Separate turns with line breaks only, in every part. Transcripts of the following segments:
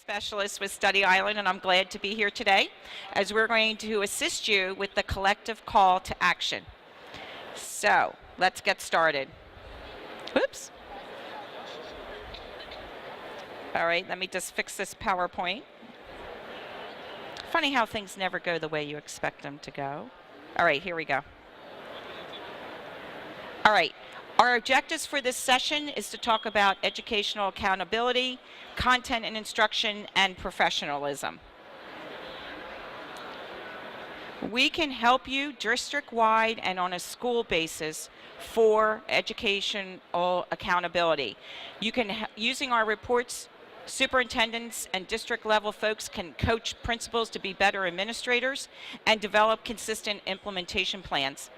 Specialist with Study Island, and I'm glad to be here today as we're going to assist you with the collective call to action. So let's get started. Oops. All right, let me just fix this PowerPoint. Funny how things never go the way you expect them to go. All right, here we go. All right. Our objectives for this session is to talk about educational accountability, content and instruction, and professionalism. We can help you district-wide and on a school basis for educational accountability. You can, using our reports, superintendents and district level folks can coach principals to be better administrators and develop consistent implementation plans.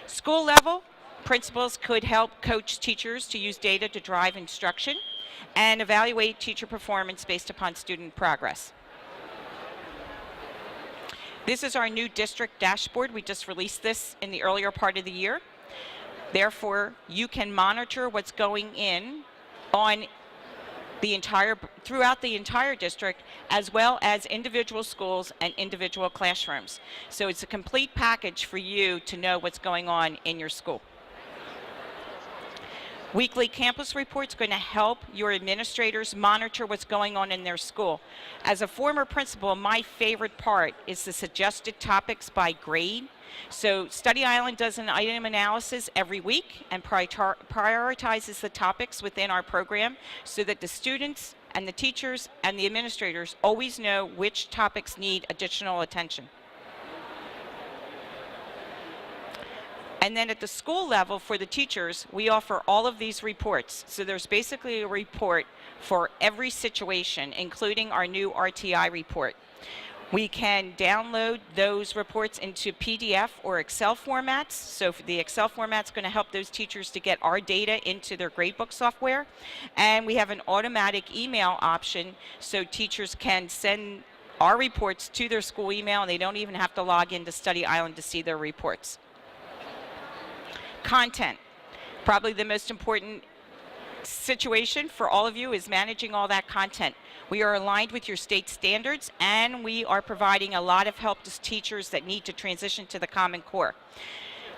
School level, principals could help coach teachers to use data to drive instruction and evaluate teacher performance based upon student progress. This is our new district dashboard. We just released this in the earlier part of the year. Therefore, you can monitor what's going on throughout the entire district, as well as individual schools and individual classrooms. So it's a complete package for you to know what's going on in your school. Weekly campus reports going to help your administrators monitor what's going on in their school. As a former principal, my favorite part is the suggested topics by grade. So Study Island does an item analysis every week and prioritizes the topics within our program so that the students and the teachers and the administrators always know which topics need additional attention. And then at the school level for the teachers, we offer all of these reports. So there's basically a report for every situation, including our new RTI report. We can download those reports into PDF or Excel formats. So the Excel format's going to help those teachers to get our data into their gradebook software. And we have an automatic email option so teachers can send our reports to their school email, and they don't even have to log into Study Island to see their reports. Content. Probably the most important situation for all of you is managing all that content. We are aligned with your state standards, and we are providing a lot of help to teachers that need to transition to the Common Core.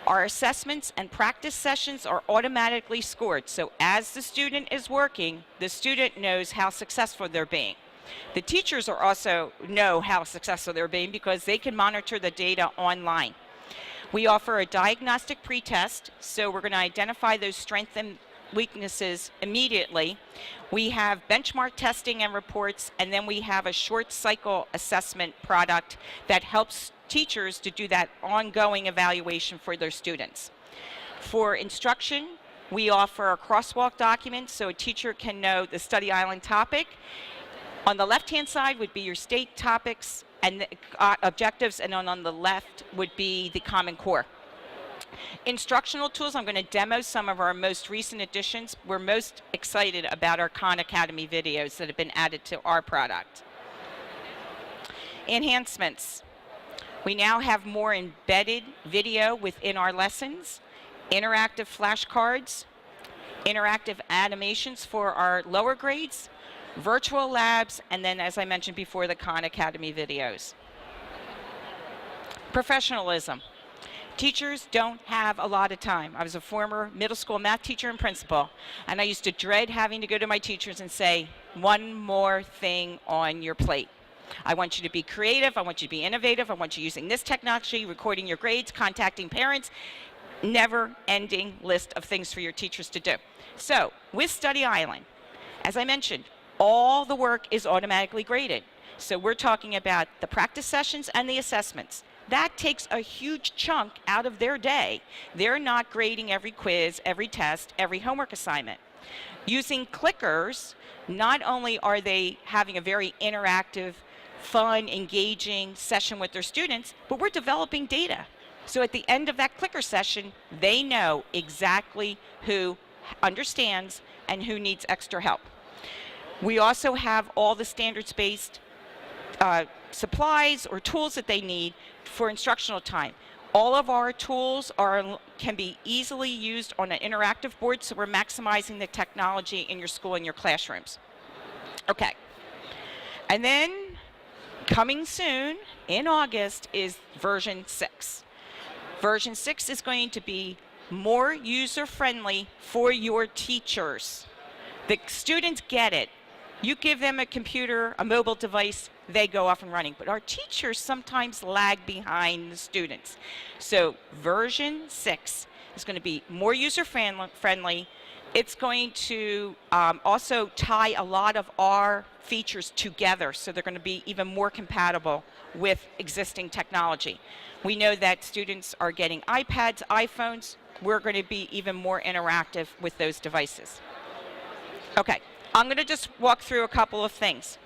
Our assessments and practice sessions are automatically scored, so as the student is working, the student knows how successful they're being. The teachers are also know how successful they're being because they can monitor the data online. We offer a diagnostic pretest, so we're going to identify those strengths and weaknesses immediately. We have benchmark testing and reports, and then we have a short cycle assessment product that helps teachers to do that ongoing evaluation for their students. For instruction, we offer a crosswalk document so a teacher can know the Study Island topic. On the left-hand side would be your state topics and the objectives, and on the left would be the Common Core. Instructional tools, I'm going to demo some of our most recent additions. We're most excited about our Khan Academy videos that have been added to our product. Enhancements. We now have more embedded video within our lessons, interactive flashcards, interactive animations for our lower grades, virtual labs, and then, as I mentioned before, the Khan Academy videos. Professionalism. Teachers don't have a lot of time. I was a former middle school math teacher and principal, and I used to dread having to go to my teachers and say, one more thing on your plate. I want you to be creative, I want you to be innovative, I want you using this technology, recording your grades, contacting parents, never-ending list of things for your teachers to do. So, with Study Island, as I mentioned, all the work is automatically graded. So we're talking about the practice sessions and the assessments. That takes a huge chunk out of their day. They're not grading every quiz, every test, every homework assignment. Using clickers, not only are they having a very interactive, fun, engaging session with their students, but we're developing data. So at the end of that clicker session, they know exactly who understands and who needs extra help. We also have all the standards-based supplies or tools that they need for instructional time. All of our tools can be easily used on an interactive board, so we're maximizing the technology in your school and your classrooms. Okay. And then coming soon in August is version 6. Version 6 is going to be more user-friendly for your teachers. The students get it. You give them a computer, a mobile device, they go off and running. But our teachers sometimes lag behind the students. So version 6 is going to be more user-friendly. It's going to also tie a lot of our features together, so they're going to be even more compatible with existing technology. We know that students are getting iPads, iPhones. We're going to be even more interactive with those devices. Okay, I'm going to just walk through a couple of things.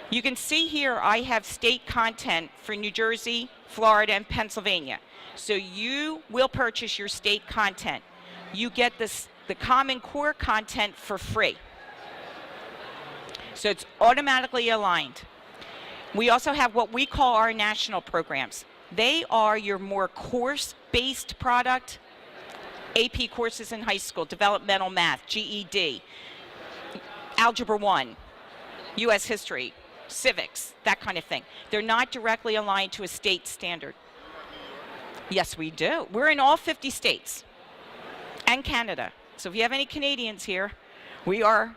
You can see here I have state content for New Jersey, Florida, and Pennsylvania. So you will purchase your state content. You get the Common Core content for free. So it's automatically aligned. We also have what we call our national programs. They are your more course-based product, AP courses in high school, developmental math, GED, Algebra 1, US history, civics, that kind of thing. They're not directly aligned to a state standard. Yes, we do. We're in all 50 states and Canada. So if you have any Canadians here, we are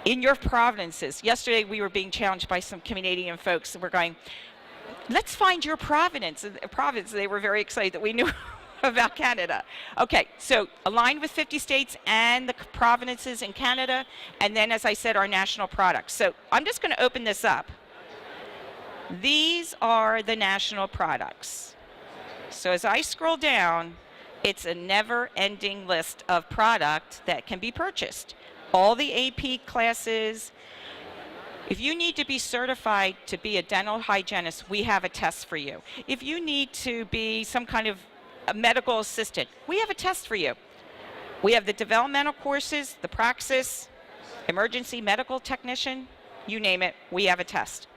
in your provinces. Yesterday we were being challenged by some Canadian folks, and we're going, let's find your province. They were very excited that we knew about Canada. Okay, so aligned with 50 states and the provinces in Canada, and then, as I said, our national products. So I'm just going to open this up. These are the national products. So as I scroll down, it's a never-ending list of product that can be purchased. All the AP classes. If you need to be certified to be a dental hygienist, we have a test for you. If you need to be some kind of a medical assistant, we have a test for you. We have the developmental courses, the praxis, emergency medical technician, you name it, we have a test.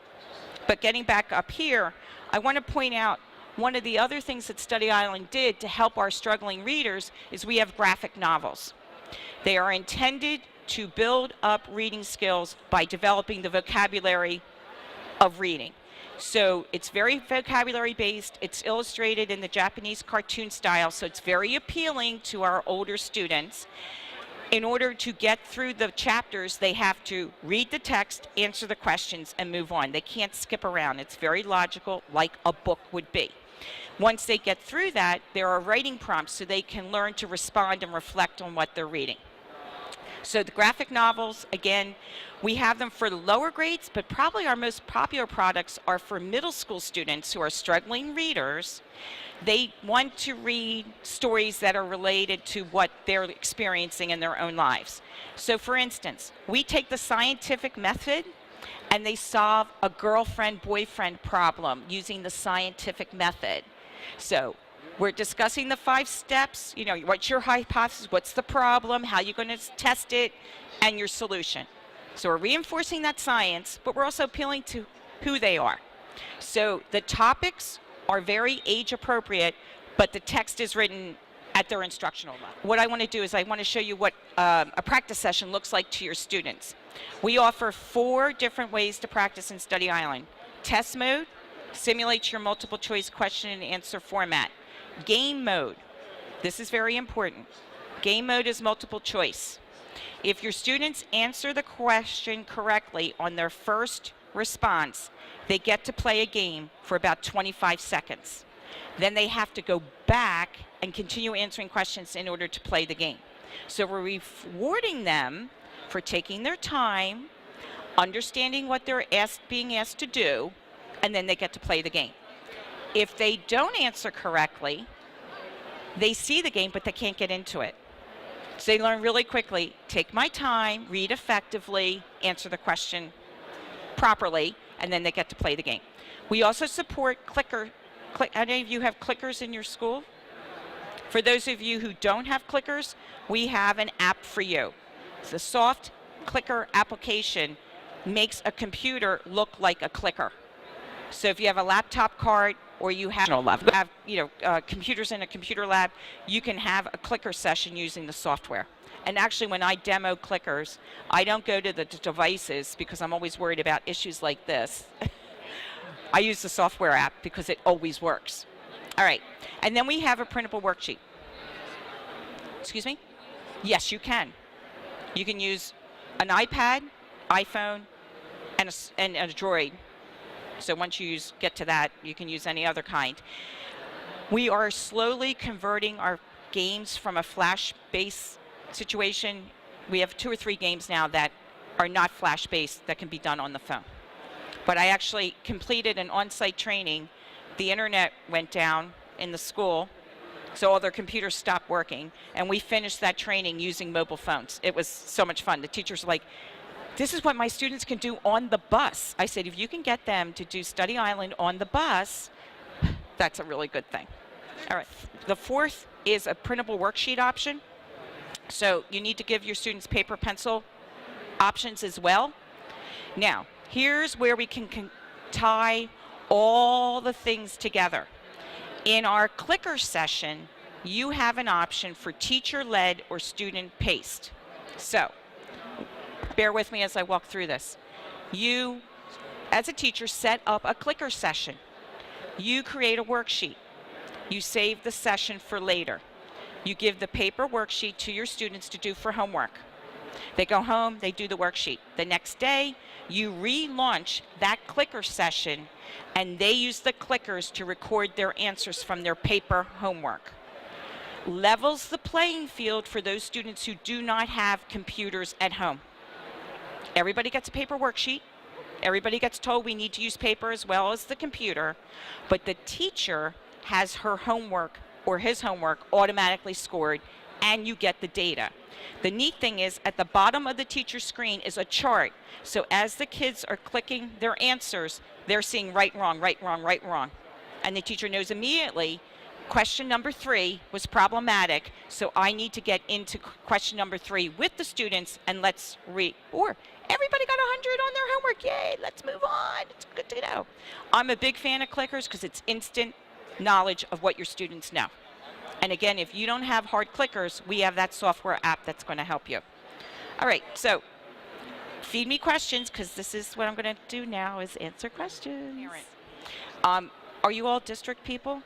But getting back up here, I want to point out one of the other things that Study Island did to help our struggling readers is we have graphic novels. They are intended to build up reading skills by developing the vocabulary of reading. So it's very vocabulary based, it's illustrated in the Japanese cartoon style, so it's very appealing to our older students. In order to get through the chapters, they have to read the text, answer the questions, and move on. They can't skip around. It's very logical, like a book would be. Once they get through that, there are writing prompts so they can learn to respond and reflect on what they're reading. So the graphic novels, again, we have them for the lower grades, but probably our most popular products are for middle school students who are struggling readers. They want to read stories that are related to what they're experiencing in their own lives. So for instance, we take the scientific method and they solve a girlfriend-boyfriend problem using the scientific method. So we're discussing the 5 steps, you know, what's your hypothesis, what's the problem, how you're going to test it, and your solution. So we're reinforcing that science, but we're also appealing to who they are. So the topics are very age appropriate, but the text is written at their instructional level. What I want to do is I want to show you what a practice session looks like to your students. We offer 4 different ways to practice in Study Island. Test mode simulates your multiple choice question and answer format. Game mode, this is very important. Game mode is multiple choice. If your students answer the question correctly on their first response, they get to play a game for about 25 seconds. Then they have to go back and continue answering questions in order to play the game. So we're rewarding them for taking their time, understanding what they're being asked to do, and then they get to play the game. If they don't answer correctly, they see the game, but they can't get into it. So they learn really quickly, take my time, read effectively, answer the question properly, and then they get to play the game. We also support any of you have clickers in your school? For those of you who don't have clickers, we have an app for you. The soft clicker application makes a computer look like a clicker. So if you have a laptop card or you have, computers in a computer lab, you can have a clicker session using the software. And actually, when I demo clickers, I don't go to the devices because I'm always worried about issues like this. I use the software app because it always works. All right, and then we have a printable worksheet. Excuse me? Yes, you can. You can use an iPad, iPhone, and a Droid. So once you get to that, you can use any other kind. We are slowly converting our games from a flash-based situation. We have 2 or 3 games now that are not flash-based that can be done on the phone. But I actually completed an on-site training. The internet went down in the school, so all their computers stopped working, and we finished that training using mobile phones. It was so much fun. The teachers were like, this is what my students can do on the bus. I said, if you can get them to do Study Island on the bus, that's a really good thing. All right, the fourth is a printable worksheet option. So you need to give your students paper, pencil options as well. Now, here's where we can tie all the things together. In our clicker session, you have an option for teacher-led or student-paced. So, bear with me as I walk through this. You, as a teacher, set up a clicker session. You create a worksheet. You save the session for later. You give the paper worksheet to your students to do for homework. They go home, they do the worksheet. The next day, you relaunch that clicker session, and they use the clickers to record their answers from their paper homework. Levels the playing field for those students who do not have computers at home. Everybody gets a paper worksheet. Everybody gets told we need to use paper as well as the computer, but the teacher has her homework or his homework automatically scored, and you get the data. The neat thing is, at the bottom of the teacher's screen is a chart. So as the kids are clicking their answers, they're seeing right, wrong, right, wrong, right, wrong. And the teacher knows immediately, question number 3 was problematic, so I need to get into question number 3 with the students, and let's read. Or everybody got 100 on their homework, yay, let's move on, it's good to know. I'm a big fan of clickers because it's instant knowledge of what your students know. And again, if you don't have hard clickers, we have that software app that's going to help you. All right, so feed me questions, because this is what I'm going to do now, is answer questions. Are you all district people?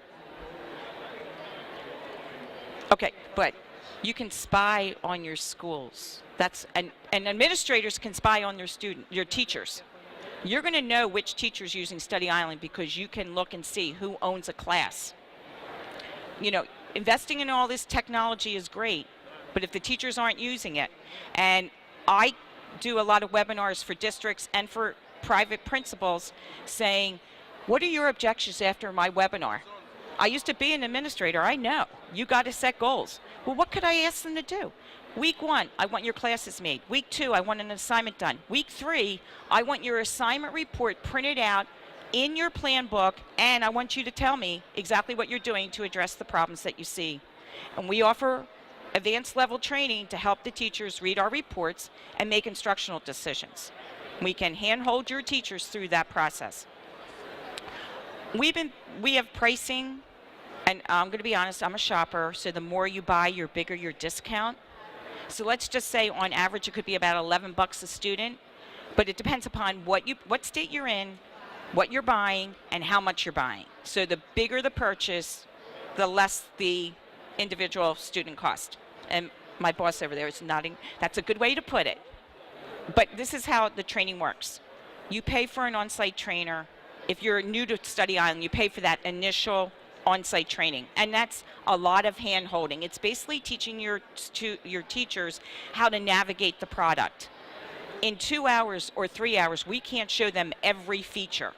Okay, but you can spy on your schools. And administrators can spy on your teachers. You're going to know which teacher's using Study Island because you can look and see who owns a class. You know, investing in all this technology is great, but if the teachers aren't using it, and I do a lot of webinars for districts and for private principals saying, what are your objections after my webinar? I used to be an administrator, I know. You got to set goals. Well, what could I ask them to do? Week 1, I want your classes made. Week 2, I want an assignment done. Week 3, I want your assignment report printed out in your plan book, and I want you to tell me exactly what you're doing to address the problems that you see. And we offer advanced level training to help the teachers read our reports and make instructional decisions. We can handhold your teachers through that process. We have pricing, and I'm going to be honest, I'm a shopper, so the more you buy, the bigger your discount. So let's just say on average it could be about $11 a student, but it depends upon what state you're in, what you're buying, and how much you're buying. So the bigger the purchase, the less the individual student cost. And my boss over there is nodding. That's a good way to put it. But this is how the training works. You pay for an on-site trainer. If you're new to Study Island, you pay for that initial on-site training, and that's a lot of hand-holding. It's basically teaching your teachers how to navigate the product. In 2 hours or 3 hours, we can't show them every feature.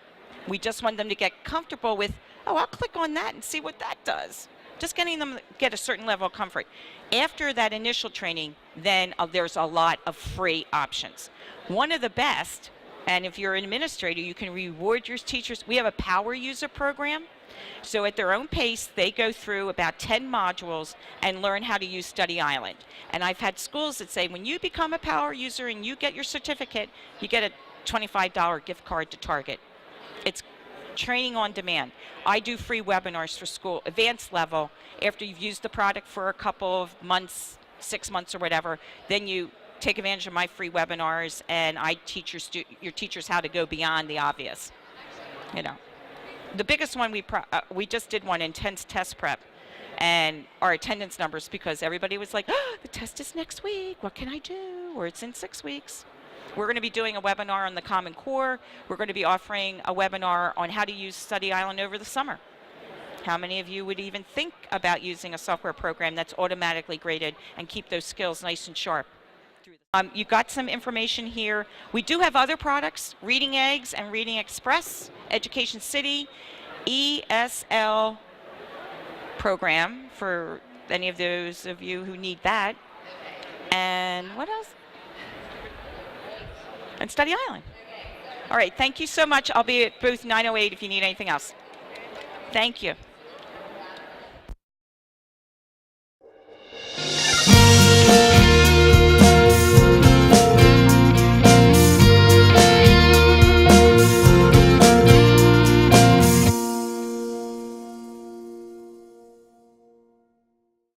We just want them to get comfortable with, oh, I'll click on that and see what that does. Just getting them to get a certain level of comfort. After that initial training, then there's a lot of free options. One of the best, and if you're an administrator, you can reward your teachers. We have a power user program. So at their own pace, they go through about 10 modules and learn how to use Study Island. And I've had schools that say, when you become a power user and you get your certificate, you get a $25 gift card to Target. It's training on demand. I do free webinars for school, advanced level. After you've used the product for a couple of months, 6 months or whatever, then you take advantage of my free webinars, and I teach your teachers how to go beyond the obvious. You know, the biggest one we just did one, intense test prep, and our attendance numbers, because everybody was like, oh, the test is next week, what can I do? Or it's in 6 weeks. We're going to be doing a webinar on the Common Core. We're going to be offering a webinar on how to use Study Island over the summer. How many of you would even think about using a software program that's automatically graded and keep those skills nice and sharp? You got some information here. We do have other products, Reading Eggs and Reading Express, Education City, ESL program for any of those of you who need that. And what else? And Study Island. All right, thank you so much. I'll be at booth 908 if you need anything else. Thank you.